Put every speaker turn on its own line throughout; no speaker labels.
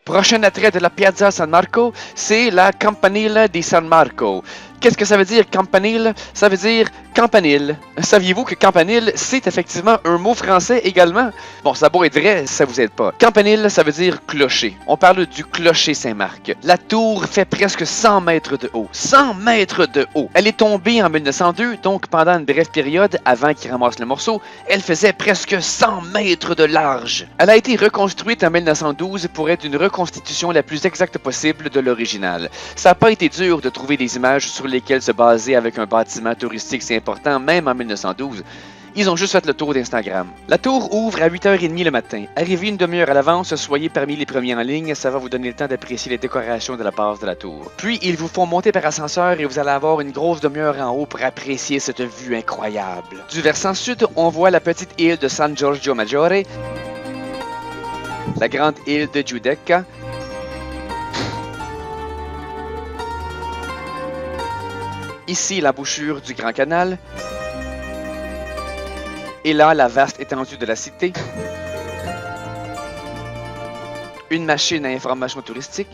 Prochain attrait de la Piazza San Marco, c'est la Campanile di San Marco. Qu'est-ce que ça veut dire, campanile? Ça veut dire campanile. Saviez-vous que campanile, c'est effectivement un mot français également? Bon, ça doit être vrai, ça vous aide pas. Campanile, ça veut dire clocher. On parle du clocher Saint-Marc. La tour fait presque 100 mètres de haut. 100 mètres de haut! Elle est tombée en 1902, donc pendant une brève période, avant qu'il ramasse le morceau, elle faisait presque 100 mètres de large. Elle a été reconstruite en 1912 pour être une reconstitution la plus exacte possible de l'original. Ça n'a pas été dur de trouver des images sur lesquels se baser avec un bâtiment touristique si important, même en 1912. Ils ont juste fait le tour d'Instagram. La tour ouvre à 8h30 le matin. Arrivez une demi-heure à l'avance, soyez parmi les premiers en ligne, ça va vous donner le temps d'apprécier les décorations de la base de la tour. Puis, ils vous font monter par ascenseur et vous allez avoir une grosse demi-heure en haut pour apprécier cette vue incroyable. Du versant sud, on voit la petite île de San Giorgio Maggiore, la grande île de Giudecca, ici, l'embouchure du Grand Canal. Et là, la vaste étendue de la cité. Une machine à information touristique.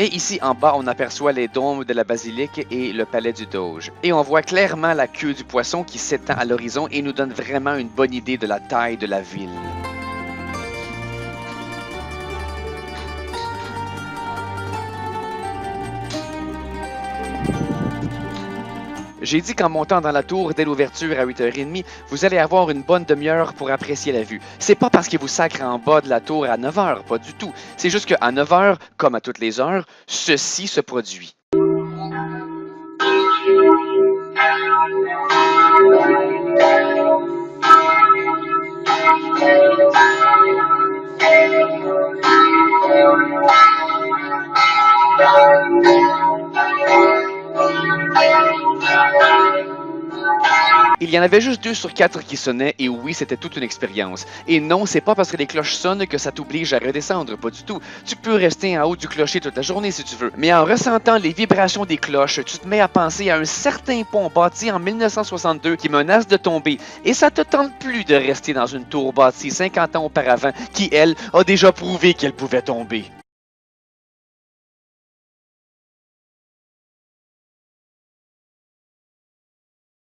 Et ici en bas, on aperçoit les dômes de la basilique et le palais du Doge. Et on voit clairement la queue du poisson qui s'étend à l'horizon et nous donne vraiment une bonne idée de la taille de la ville. J'ai dit qu'en montant dans la tour dès l'ouverture à 8h30, vous allez avoir une bonne demi-heure pour apprécier la vue. C'est pas parce qu'il vous sacre en bas de la tour à 9h, pas du tout. C'est juste qu'à 9h, comme à toutes les heures, ceci se produit. Il y en avait juste 2 sur 4 qui sonnaient et oui, c'était toute une expérience. Et non, c'est pas parce que les cloches sonnent que ça t'oblige à redescendre, pas du tout. Tu peux rester en haut du clocher toute la journée si tu veux. Mais en ressentant les vibrations des cloches, tu te mets à penser à un certain pont bâti en 1962 qui menace de tomber. Et ça te tente plus de rester dans une tour bâtie 50 ans auparavant qui, elle, a déjà prouvé qu'elle pouvait tomber.